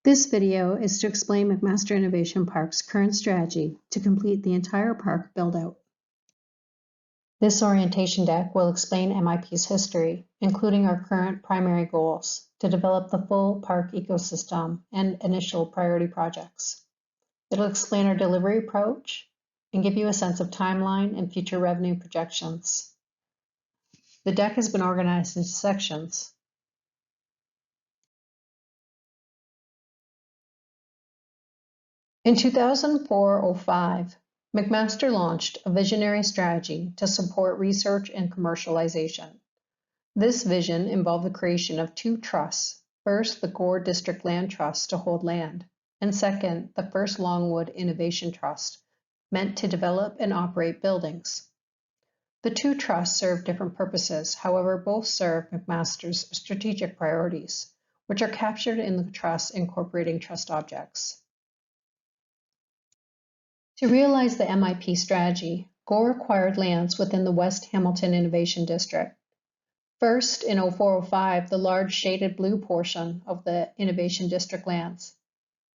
This video is to explain McMaster Innovation Park's current strategy to complete the entire park build-out. This orientation deck will explain MIP's history, including our current primary goals, to develop the full park ecosystem and initial priority projects. It'll explain our delivery approach and give you a sense of timeline and future revenue projections. The deck has been organized into sections. In 2004-05, McMaster launched a visionary strategy to support research and commercialization. This vision involved the creation of two trusts. First, the Gore District Land Trust to hold land, and second, the first Longwood Innovation Trust, meant to develop and operate buildings. The two trusts serve different purposes, however, both serve McMaster's strategic priorities, which are captured in the trusts incorporating trust objects. To realize the MIP strategy, Gore acquired lands within the West Hamilton Innovation District. First, in 04-05, the large shaded blue portion of the Innovation District lands,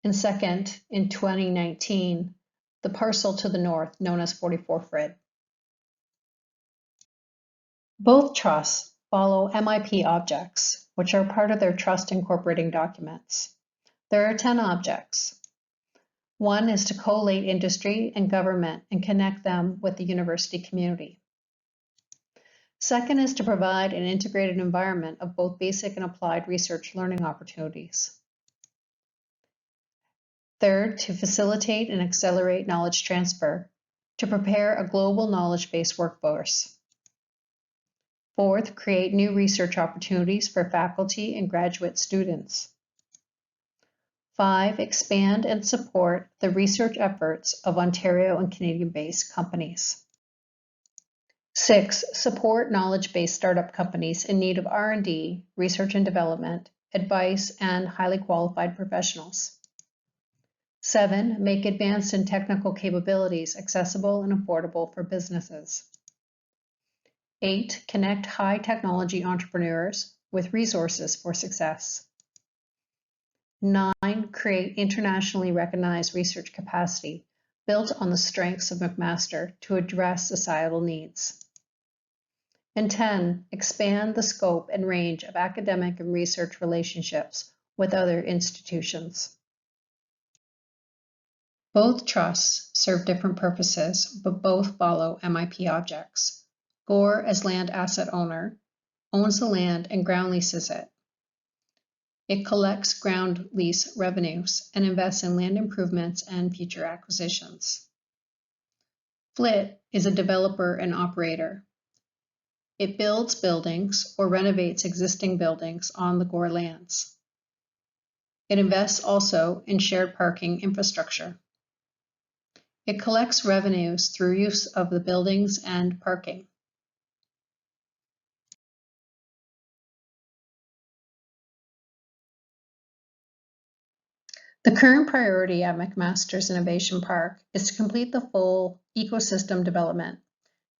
and second, in 2019, the parcel to the north known as 44 Frid. Both trusts follow MIP Objects, which are part of their trust incorporating documents. There are 10 objects. One is to collate industry and government and connect them with the university community. Second is to provide an integrated environment of both basic and applied research learning opportunities. Third, to facilitate and accelerate knowledge transfer, to prepare a global knowledge-based workforce. Fourth, create new research opportunities for faculty and graduate students. 5, expand and support the research efforts of Ontario and Canadian-based companies. 6, support knowledge-based startup companies in need of R&D, research and development, advice, and highly qualified professionals. 7, make advanced and technical capabilities accessible and affordable for businesses. 8, connect high technology entrepreneurs with resources for success. 9, create internationally recognized research capacity built on the strengths of McMaster to address societal needs. And 10, expand the scope and range of academic and research relationships with other institutions. Both trusts serve different purposes, but both follow MIP objects. Gore, as land asset owner, owns the land and ground leases it. It collects ground lease revenues and invests in land improvements and future acquisitions. FLIT is a developer and operator. It builds buildings or renovates existing buildings on the Gore lands. It invests also in shared parking infrastructure. It collects revenues through use of the buildings and parking. The current priority at McMaster's Innovation Park is to complete the full ecosystem development,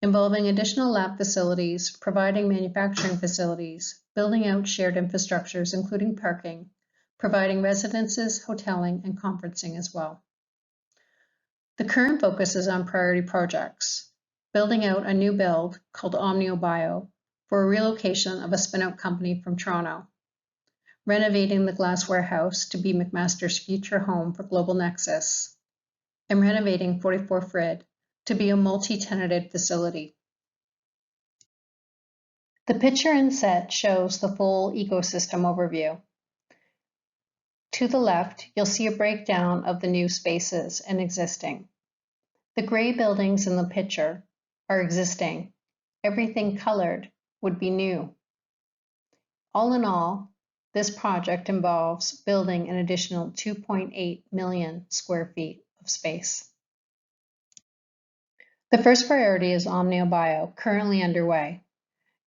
involving additional lab facilities, providing manufacturing facilities, building out shared infrastructures, including parking, providing residences, hoteling, and conferencing as well. The current focus is on priority projects, building out a new build called OmnioBio for a relocation of a spin-out company from Toronto, renovating the glass warehouse to be McMaster's future home for Global Nexus, and renovating 44 Frid to be a multi-tenanted facility. The picture inset shows the full ecosystem overview. To the left, you'll see a breakdown of the new spaces and existing. The gray buildings in the picture are existing. Everything colored would be new. All in all, this project involves building an additional 2.8 million square feet of space. The first priority is OmnioBio, currently underway.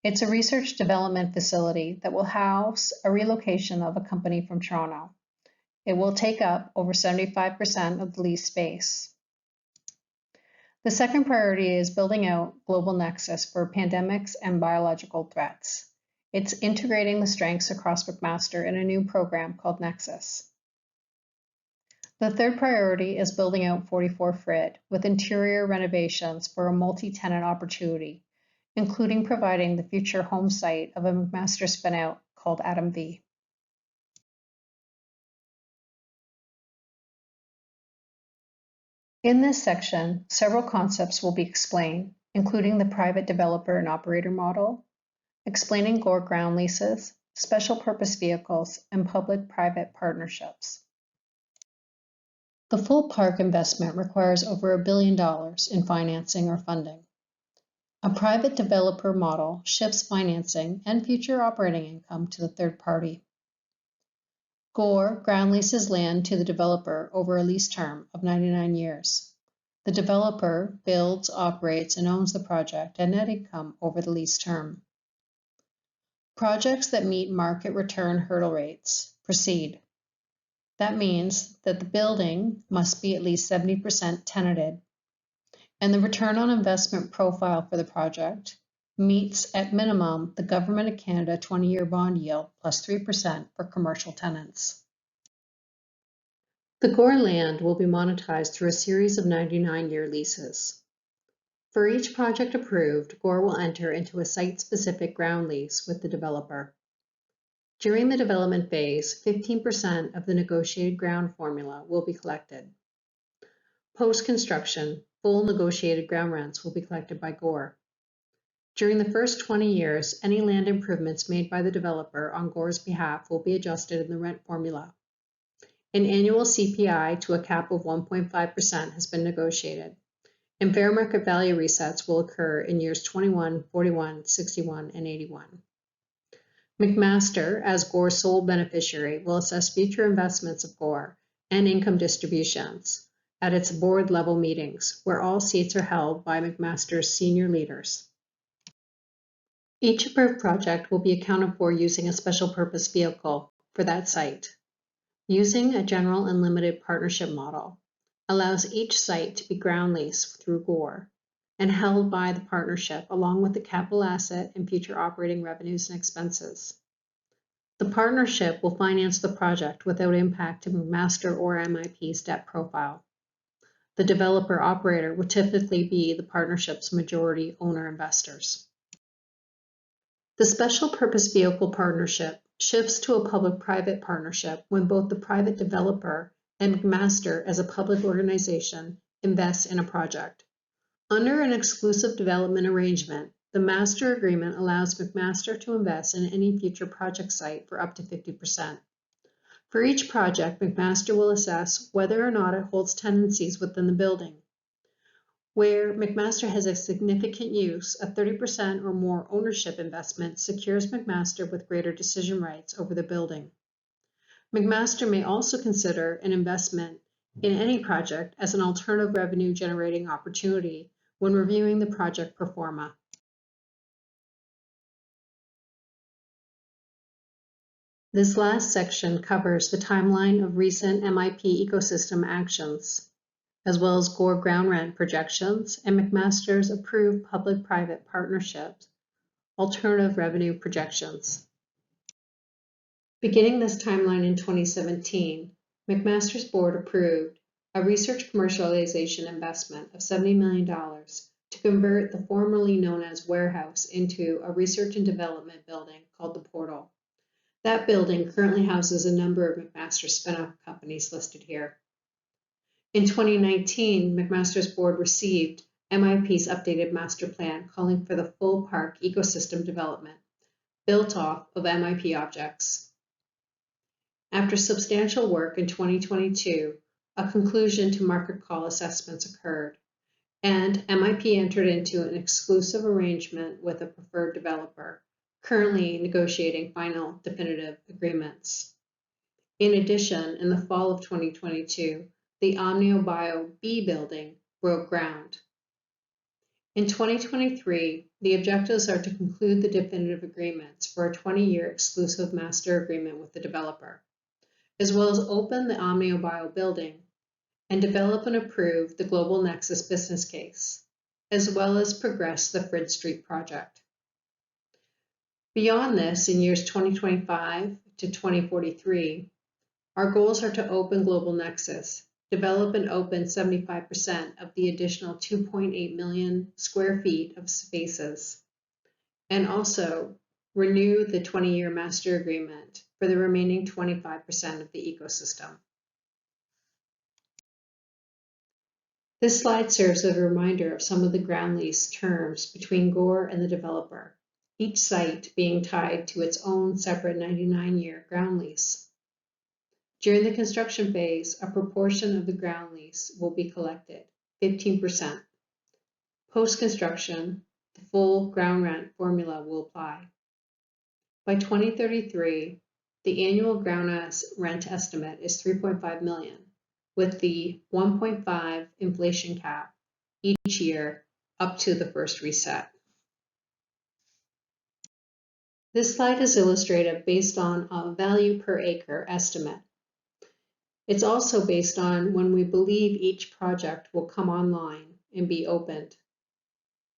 It's a research development facility that will house a relocation of a company from Toronto. It will take up over 75% of the leased space. The second priority is building out Global Nexus for pandemics and biological threats. It's integrating the strengths across McMaster in a new program called Nexus. The third priority is building out 44 Frid with interior renovations for a multi-tenant opportunity, including providing the future home site of a McMaster spinout called Atom V. In this section, several concepts will be explained, including the private developer and operator model, explaining GOR ground leases, special purpose vehicles, and public-private partnerships. The full park investment requires over $1 billion in financing or funding. A private developer model shifts financing and future operating income to the third party. GOR ground leases land to the developer over a lease term of 99 years. The developer builds, operates, and owns the project at net income over the lease term. Projects that meet market return hurdle rates proceed. That means that the building must be at least 70% tenanted, and the return on investment profile for the project meets at minimum the Government of Canada 20-year bond yield plus 3% for commercial tenants. The GOR land will be monetized through a series of 99-year leases. For each project approved, GOR will enter into a site-specific ground lease with the developer. During the development phase, 15% of the negotiated ground formula will be collected. Post-construction, full negotiated ground rents will be collected by GOR. During the first 20 years, any land improvements made by the developer on GOR's behalf will be adjusted in the rent formula. An annual CPI to a cap of 1.5% has been negotiated, and fair market value resets will occur in years 21, 41, 61, and 81. McMaster, as GOR's sole beneficiary, will assess future investments of GOR and income distributions at its board-level meetings, where all seats are held by McMaster's senior leaders. Each approved project will be accounted for using a special purpose vehicle for that site. Using a general and limited partnership model allows each site to be ground leased through GOR and held by the partnership along with the capital asset and future operating revenues and expenses. The partnership will finance the project without impact to McMaster or MIP's debt profile. The developer operator will typically be the partnership's majority owner investors. The special purpose vehicle partnership shifts to a public-private partnership when both the private developer and McMaster as a public organization invest in a project. Under an exclusive development arrangement, the master agreement allows McMaster to invest in any future project site for up to 50%. For each project, McMaster will assess whether or not it holds tenancies within the building. Where McMaster has a significant use, a 30% or more ownership investment secures McMaster with greater decision rights over the building. McMaster may also consider an investment in any project as an alternative revenue generating opportunity when reviewing the project pro forma. This last section covers the timeline of recent MIP ecosystem actions, as well as GOR ground rent projections and McMaster's approved public-private partnerships, alternative revenue projections. Beginning this timeline in 2017, McMaster's board approved a research commercialization investment of $70 million to convert the formerly known as warehouse into a research and development building called the Portal. That building currently houses a number of McMaster spin-off companies listed here. In 2019, McMaster's board received MIP's updated master plan calling for the full park ecosystem development, built off of MIP Objects. After substantial work in 2022, a conclusion to market call assessments occurred, and MIP entered into an exclusive arrangement with a preferred developer, currently negotiating final definitive agreements. In addition, in the fall of 2022, the OmnioBio B building broke ground. In 2023, the objectives are to conclude the definitive agreements for a 20-year exclusive master agreement with the developer, as well as open the OmnioBio building and develop and approve the Global Nexus business case, as well as progress the Frid Street project. Beyond this, in years 2025 to 2043, our goals are to open Global Nexus develop and open 75% of the additional 2.8 million square feet of spaces, and also renew the 20-year master agreement for the remaining 25% of the ecosystem. This slide serves as a reminder of some of the ground lease terms between Gore and the developer, each site being tied to its own separate 99-year ground lease. During the construction phase, a proportion of the ground lease will be collected, 15%. Post-construction, the full ground rent formula will apply. By 2033, the annual ground rent estimate is $3.5 million, with the 1.5 inflation cap each year up to the first reset. This slide is illustrative based on a value per acre estimate. It's also based on when we believe each project will come online and be opened.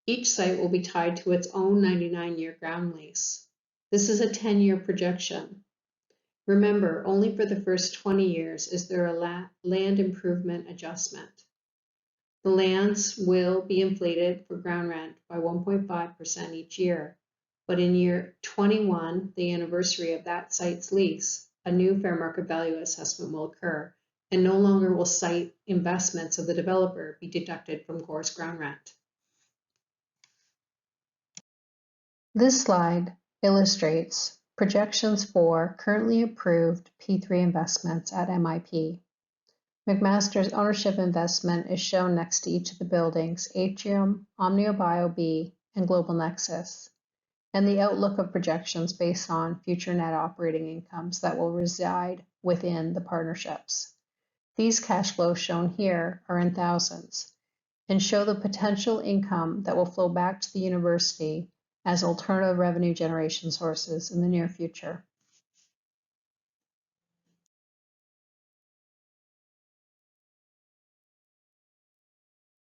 Each site will be tied to its own 99-year ground lease. This is a 10-year projection. Remember, only for the first 20 years is there a land improvement adjustment. The lands will be inflated for ground rent by 1.5% each year, but in year 21, the anniversary of that site's lease, a new fair market value assessment will occur, and no longer will site investments of the developer be deducted from Gore's ground rent. This slide illustrates projections for currently approved P3 investments at MIP. McMaster's ownership investment is shown next to each of the buildings, Atrium, OmniaBio B, and Global Nexus, and the outlook of projections based on future net operating incomes that will reside within the partnerships. These cash flows shown here are in thousands and show the potential income that will flow back to the university as alternative revenue generation sources in the near future.